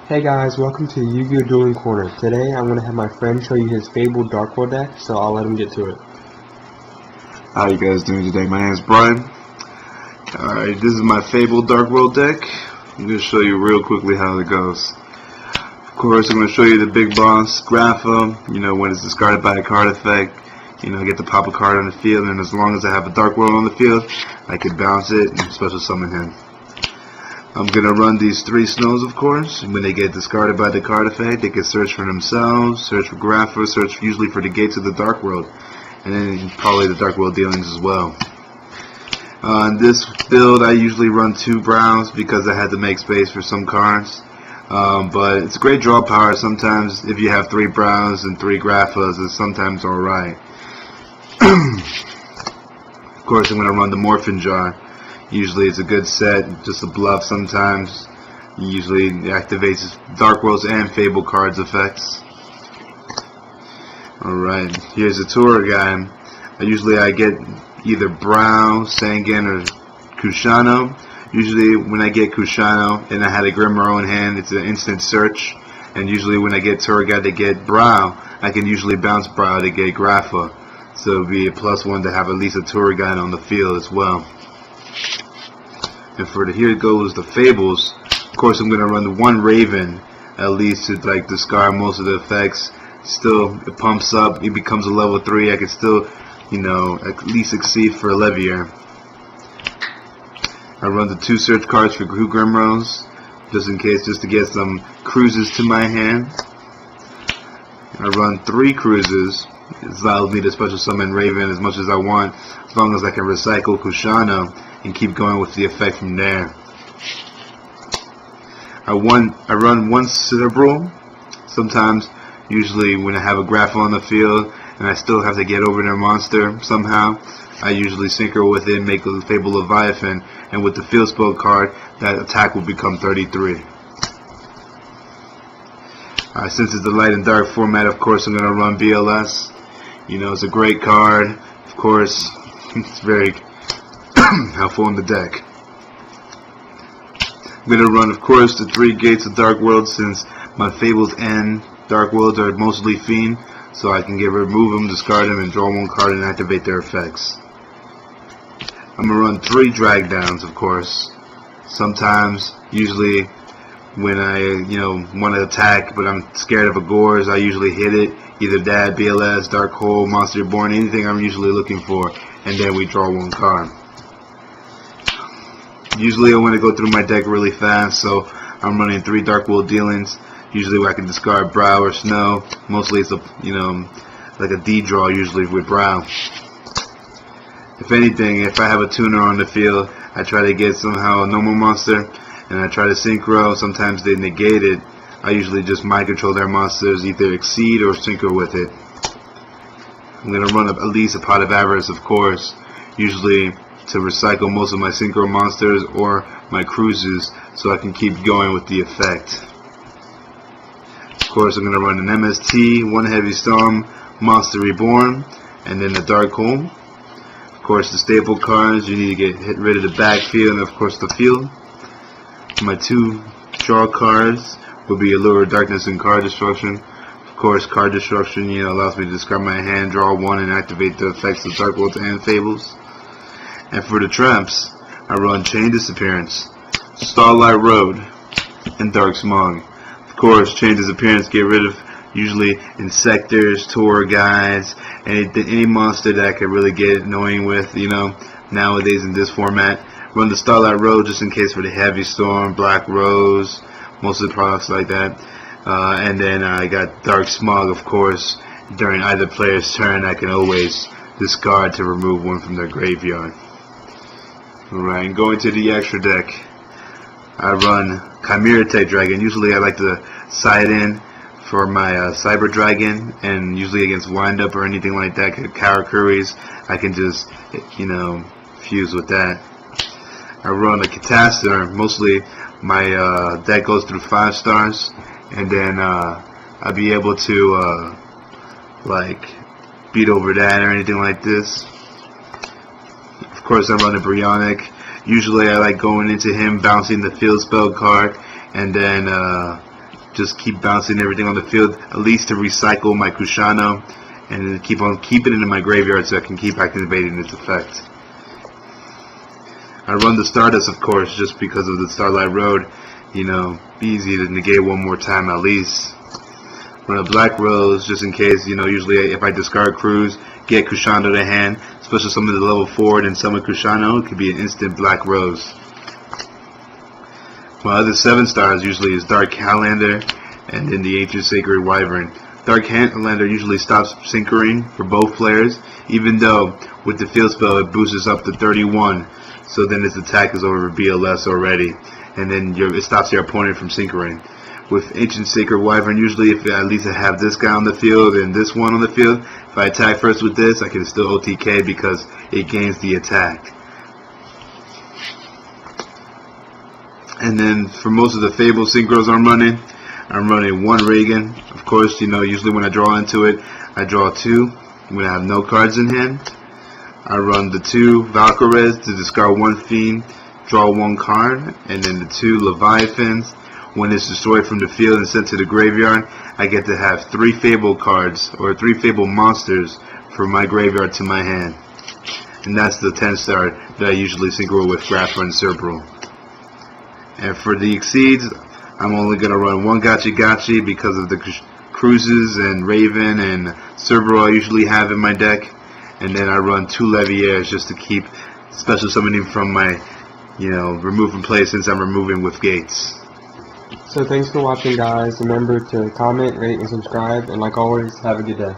Hey guys, welcome to Yu-Gi-Oh! Dueling Corner. Today I'm going to have my friend show you his Fabled Dark World deck, so I'll let him get to it. How you guys doing today? My name is Brian. Alright, this is my Fabled Dark World deck. I'm going to show you real quickly how it goes. Of course, I'm going to show you the big boss, Grapha, when it's discarded by a card effect. I get to pop a card on the field, and as long as I have a Dark World on the field, I can bounce it and special summon him. I'm going to run these 3 snows, of course. When they get discarded by the card effect, they can search for themselves, search for Grapha, search usually for the gates of the Dark World, and then probably the Dark World dealings as well. In this build, I usually run 2 Brows because I had to make space for some cards. But it's a great draw power. Sometimes if you have 3 Brows and 3 Graphas, it's sometimes alright. Of course, I'm going to run the Morphin Jar. Usually it's a good set, just a bluff sometimes. Usually it activates Dark Worlds and Fable cards effects. Alright, here's a tour guide. Usually I get either Brow, Sangan, or Kushano. Usually when I get Kushano and I had a Grimro in hand, it's an instant search. And usually when I get tour guide to get Brow, I can usually bounce Brow to get Grapha. So it would be a +1 to have at least a tour guide on the field as well. And for here goes the Fables. Of course, I'm going to run the 1 Raven at least to discard most of the effects. Still, it pumps up. It becomes a level 3. I can still, at least succeed for a Levier. I run the 2 search cards for Who Grimros, just in case, just to get some cruises to my hand. I run 3 cruises. It allows me to special summon Raven as much as I want, as long as I can recycle Kushano and keep going with the effect from there. I run 1 Cerebral. Sometimes, usually when I have a Grapha on the field and I still have to get over their monster somehow, I usually synchro with it and make a Fable Leviathan, and with the field spell card, that attack will become 33. Since it's the light and dark format, of course I'm going to run BLS. It's a great card. Of course, it's very helpful in the deck. I'm going to run, of course, the 3 gates of Dark World, since my Fables and Dark Worlds are mostly Fiend, so I can remove them, discard them, and draw 1 card and activate their effects. I'm going to run 3 drag downs, of course. Sometimes, usually, when I, want to attack, but I'm scared of a Gores, I usually hit it. Either that, BLS, Dark Hole, Monster Reborn, anything I'm usually looking for, and then we draw 1 card. Usually I want to go through my deck really fast, so I'm running 3 Dark World dealings. Usually I can discard Brow or Snow. Mostly it's a, like a D draw usually with Brow. If anything, if I have a tuner on the field, I try to get somehow a normal monster, and I try to synchro. Sometimes they negate it. I usually just mind control their monsters, either exceed or synchro with it. I'm going to run at least a Pot of Avarice, of course, usually to recycle most of my synchro monsters or my cruises, so I can keep going with the effect. Of course, I'm going to run an MST, 1 Heavy Storm, Monster Reborn, and then the Dark Hole. Of course, the staple cards, you need to get rid of the backfield and of course the field. My 2 draw cards will be Allure of Darkness and Card Destruction. Of course, Card Destruction allows me to discard my hand, draw 1, and activate the effects of Dark Worlds and Fables. And for the traps, I run Chain Disappearance, Starlight Road, and Dark Smog. Of course, Chain Disappearance, get rid of usually Insectors, Tour Guides, any monster that I could really get annoying with, nowadays in this format. Run the Starlight Road just in case for the Heavy Storm, Black Rose, most of the products like that. And then I got Dark Smog, of course. During either player's turn, I can always discard to remove 1 from their graveyard. Alright, and going to the extra deck, I run Chimera Tech Dragon. Usually I like to side in for my Cyber Dragon, and usually against Windup or anything like that, Karakuris, I can just, fuse with that. I run a Catastor. Mostly my deck goes through 5 stars, and then I'll be able to beat over that or anything like this. Of course, I run a Brionic. Usually I like going into him, bouncing the field spell card, and then just keep bouncing everything on the field, at least to recycle my Kushano, and then keep on keeping it in my graveyard so I can keep activating its effect. I run the Stardust, of course, just because of the Starlight Road. You know, easy to negate one more time at least. Run a Black Rose just in case. You know, usually if I discard Cruise, get Kushano to hand, especially some of the level 4 and summon Kushano, it could be an instant Black Rose. My other 7 stars usually is Dark Highlander and then the Ancient Sacred Wyvern. Dark Highlander usually stops syncering for both players, even though with the field spell it boosts up to 31, so then its attack is over BLS already, and then it stops your opponent from syncering. With Ancient Sacred Wyvern, usually if at least I have this guy on the field and this one on the field, if I attack first with this, I can still OTK because it gains the attack. And then for most of the Fable synchros I'm running 1 Reagan. Of course, you know, usually when I draw into it, I draw 2 when I have no cards in hand. I run the 2 Valkyries to discard 1 Fiend, draw 1 card, and then the 2 Leviathans. When it's destroyed from the field and sent to the graveyard, I get to have 3 Fable cards, or 3 Fable monsters, from my graveyard to my hand. And that's the 10-star that I usually synchro with Grappa and Serpro. And for the Exceeds, I'm only going to run 1 Gachi Gachi because of the Cruises and Raven and Cerberus I usually have in my deck. And then I run 2 Leviaires just to keep special summoning from my, you know, remove from play since I'm removing with Gates. So thanks for watching, guys. Remember to comment, rate, and subscribe. And like always, have a good day.